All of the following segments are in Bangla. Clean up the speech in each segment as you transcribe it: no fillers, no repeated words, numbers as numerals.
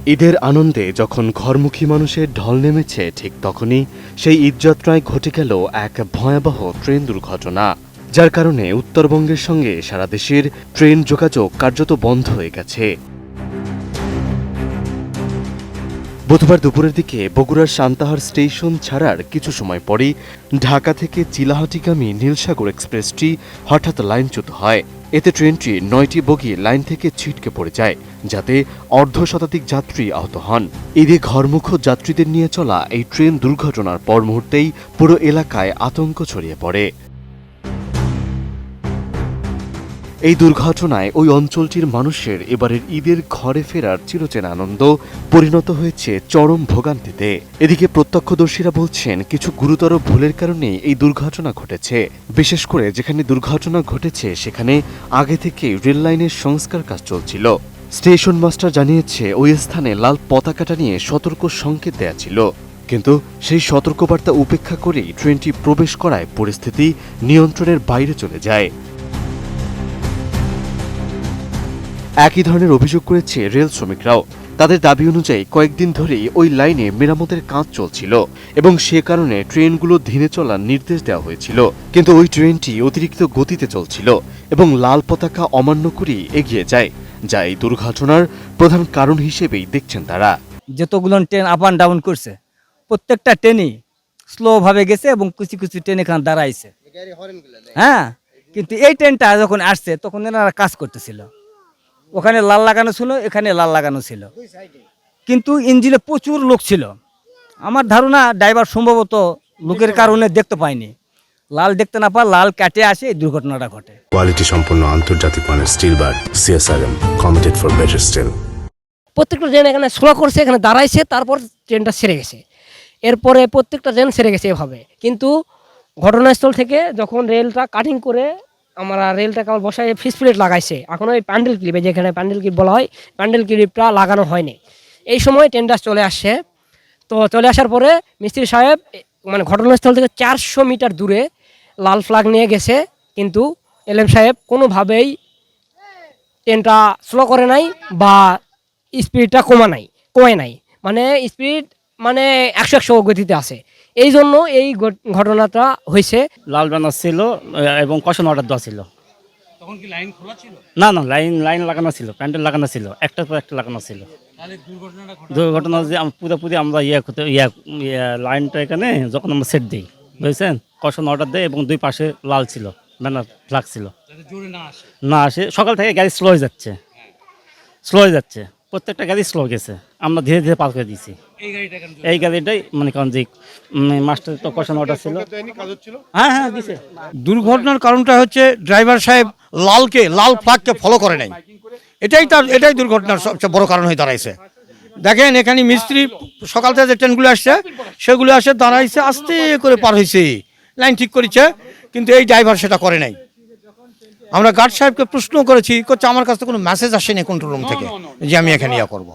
ঈদের আনন্দে যখন ঘরমুখী মানুষের ঢল নেমেছে ঠিক তখনই সেই ঈদযাত্রায় ঘটে গেল এক ভয়াবহ ট্রেন দুর্ঘটনা, যার কারণে উত্তরবঙ্গের সঙ্গে সারা দেশের ট্রেন যোগাযোগ কার্যত বন্ধ হয়ে গেছে। বুধবার দুপুরের দিকে বগুড়ার সান্তাহার স্টেশন ছাড়ার কিছু সময় পরেই ঢাকা থেকে চিলাহাটিগামী নীলসাগর এক্সপ্রেসটি হঠাৎ লাইনচ্যুত হয়। এতে ট্রেনটি ৯টি বগি লাইন থেকে ছিটকে পড়ে যায়, যাতে অর্ধশতাধিক যাত্রী আহত হন। ঈদে ঘরমুখ যাত্রীদের নিয়ে চলা এই ট্রেন দুর্ঘটনার পর মুহূর্তেই পুরো এলাকায় আতঙ্ক ছড়িয়ে পড়ে। এই দুর্ঘটনায় ওই অঞ্চলটির মানুষের এবারের ঈদের ঘরে ফেরার চিরচেনা আনন্দ পরিণত হয়েছে চরম ভোগান্তিতে। এদিকে প্রত্যক্ষদর্শীরা বলছেন কিছু গুরুতর ভুলের কারণেই এই দুর্ঘটনা ঘটেছে। বিশেষ করে যেখানে দুর্ঘটনা ঘটেছে সেখানে আগে থেকেই রেল লাইনের সংস্কার কাজ চলছিল। স্টেশন মাস্টার জানিয়েছে ওই স্থানে লাল পতাকাটা নিয়ে সতর্ক সংকেত দেয়া ছিল, কিন্তু সেই সতর্কবার্তা উপেক্ষা করেই ট্রেনটি প্রবেশ করায় পরিস্থিতি নিয়ন্ত্রণের বাইরে চলে যায়। একই ধরনের অভিযোগ করেছে রেল শ্রমিকরাও। তাদের দাবি অনুযায়ী কয়েকদিন ধরেই ওই লাইনে মেরামতের কাজ চলছিল এবং সে কারণে ট্রেনগুলো ধীরে চলার নির্দেশ দেওয়া হয়েছিল, কিন্তু ওই ট্রেনটি অতিরিক্ত গতিতে চলছিল এবং লাল পতাকা অমান্য করেই এগিয়ে যায়, যা এই দুর্ঘটনার প্রধান কারণ হিসেবেই দেখছেন তারা। যতগুলো ট্রেন আপ অ্যান্ড ডাউন করছে প্রত্যেকটা ট্রেনই স্লো ভাবে গেছে এবং কিছু কিছু ট্রেন এখানে দাঁড়াইছে। হ্যাঁ, কিন্তু এই ট্রেনটা যখন আসছে তখন এনারা কাজ করতেছিল, ওখানে লাল লাগানো ছিল, এখানে লাল লাগানো ছিল, কিন্তু ইঞ্জিনে প্রচুর লোক ছিল। আমার ধারণা ড্রাইভার সম্ভবত লোকের কারণে দেখতে পায়নি, লাল দেখতে না পায়, লাল কাটে আসে এই দুর্ঘটনাটা ঘটে। কোয়ালিটি সম্পন্ন আন্তর্জাতিক মানের still bar CSRM, committed for better still. প্রত্যেকটা ট্রেন এখানে স্লো করছে, এখানে দাঁড়াইছে, তারপর ট্রেনটা সেরে গেছে। এরপরে প্রত্যেকটা ট্রেন সেরে গেছে এভাবে। কিন্তু ঘটনাস্থল থেকে যখন রেলটা কাটিং করে আমরা রেলটাকে আবার বসায় ফিস প্লেট লাগাইছে, এখন ওই প্যান্ডেল ক্লিপে, যেখানে প্যান্ডেল ক্লিপ বলা হয়, প্যান্ডেল ক্লিপটা লাগানো হয়নি। এই সময় ট্রেনটা চলে আসছে। তো চলে আসার পরে মিস্ত্রি সাহেব মানে ঘটনাস্থল থেকে 400 মিটার দূরে লাল ফ্ল্যাগ নিয়ে গেছে, কিন্তু এলএম সাহেব কোনোভাবেই ট্রেনটা স্লো করে নাই বা স্পিডটা কমায় নাই, মানে স্পিড মানে 100 গতিতে আছে। এই জন্য এই ঘটনাটা হয়েছে। লাল ব্যানার ছিল এবং কশন অর্ডার দেওয়া ছিল। তখন কি লাইন খোলা ছিল? না, লাইন লাগানো ছিল, প্যান্ডেল লাগানো ছিল, একটার পর একটা লাগানো ছিল। তাহলে দুর্ঘটনা যে পুরোপুরি আমরা লাইনটা এখানে যখন আমরা সেট দিই, বুঝছেন, কশন অর্ডার দেয় এবং দুই পাশে লাল ছিল, ব্যানার ফ্ল্যাগ ছিল, জোরে না আসে। সকাল থেকে গাড়ি স্লো হয়ে যাচ্ছে, প্রত্যেকটা গাড়ি স্লো গেছে, আমরা ধীরে ধীরে পার করে দিয়েছি। এই গাড়িটাই মানে কারণ যে মাস্টার তো কশন অর্ডার ছিল। হ্যাঁ দিছে। দুর্ঘটনার কারণটা হচ্ছে ড্রাইভার সাহেব লাল ফ্ল্যাগকে ফলো করে নাই। এটাই দুর্ঘটনার সবচেয়ে বড় কারণ হয়ে দাঁড়াইছে। দেখেন এখানে মিস্ত্রি সকাল থেকে যে ট্রেনগুলো আসছে সেগুলো আসে দাঁড়াইছে, আস্তে করে পার হয়েছে, লাইন ঠিক করেছে, কিন্তু এই ড্রাইভার সেটা করে নাই। আমরা গার্ড সাহেবকে প্রশ্ন করেছি, করছে আমার কাছে কোনো মেসেজ আসেনি কন্ট্রোল রুম থেকে যে আমি এখানে করবো।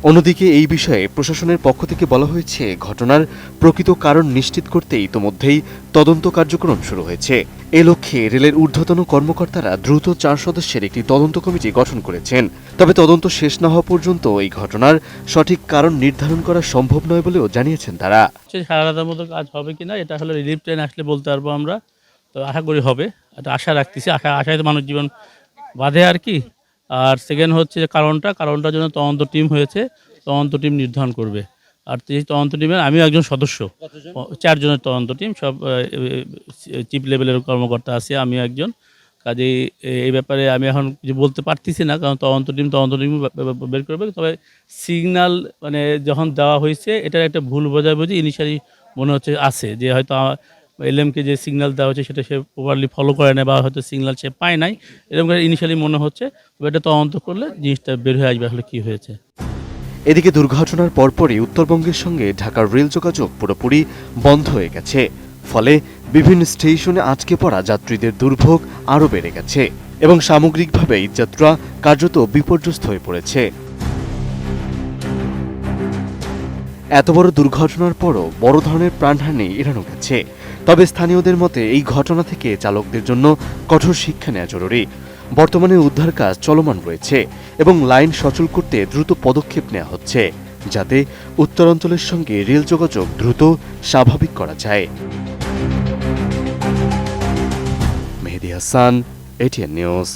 অন্যদিকে এই বিষয়ে প্রশাসনের পক্ষ থেকে বলা হয়েছে ঘটনার প্রকৃত কারণ নিশ্চিত করতে ইতোমধ্যেই তদন্ত কার্যক্রম শুরু হয়েছে। এ লক্ষ্যে রেলের ঊর্ধ্বতন কর্মকর্তারা দ্রুত 4 সদস্যের একটি তদন্ত কমিটি গঠন করেছেন। তবে তদন্ত শেষ না হওয়া পর্যন্ত এই ঘটনার সঠিক কারণ নির্ধারণ করা সম্ভব নয় বলেও জানিয়েছেন তারা। সারা রাতের মতো কাজ হবে কিনা এটা হলো রিলিফ ট্রেন আসলে বলতে পারবো আমরা, তো আশা করি হবে, এটা আশা রাখতেছি। আশায় তো মানুষ জীবন বাঁধে আর কি। আর সেকেন্ড হচ্ছে কারণটার জন্য তদন্ত টিম হয়েছে, তদন্ত টিম নির্ধারণ করবে। আর এই তদন্ত টিমের আমিও একজন সদস্য, 4 জনের তদন্ত টিম, সব চিফ লেভেলের কর্মকর্তা আছে, আমিও একজন। কাজেই এই ব্যাপারে আমি এখন কিছু বলতে পারতেছি না, কারণ তদন্ত টিম বের করবে। তবে সিগন্যাল মানে যখন দেওয়া হয়েছে এটার একটা ভুল বোঝাবুঝি ইনিশিয়ালি মনে হচ্ছে আছে, যে হয়তো এলএমকে যে সিগন্যাল দেওয়া হচ্ছে সেটা সে প্রপারলি ফলো করে না বা হয়তো সিগন্যাল সে পায় নাই, এরকম ইনিশিয়ালি মনে হচ্ছে। তবে এটা তদন্ত করলে জিনিসটা বের হয়ে আসবে আসলে কী হয়েছে। এদিকে দুর্ঘটনার পরপরই উত্তরবঙ্গের সঙ্গে ঢাকার রেল যোগাযোগ পুরোপুরি বন্ধ হয়ে গেছে, ফলে বিভিন্ন স্টেশনে আটকে পড়া যাত্রীদের দুর্ভোগ আরও বেড়ে গেছে এবং সামগ্রিকভাবে যাত্রা কার্যত বিপর্যস্ত হয়ে পড়েছে। এত বড় দুর্ঘটনার পরও বড় ধরনের প্রাণহানি এড়ানো গেছে। তবে স্থানীয়দের মতে এই ঘটনা থেকে চালকদের জন্য কঠোর শিক্ষা নেওয়া জরুরি। বর্তমানে উদ্ধার কাজ চলমান রয়েছে এবং লাইন সচল করতে দ্রুত পদক্ষেপ নেওয়া হচ্ছে, যাতে উত্তরাঞ্চলের সঙ্গে রেল যোগাযোগ দ্রুত স্বাভাবিক করা যায়। মেহেদী হাসান, এটিএন নিউজ।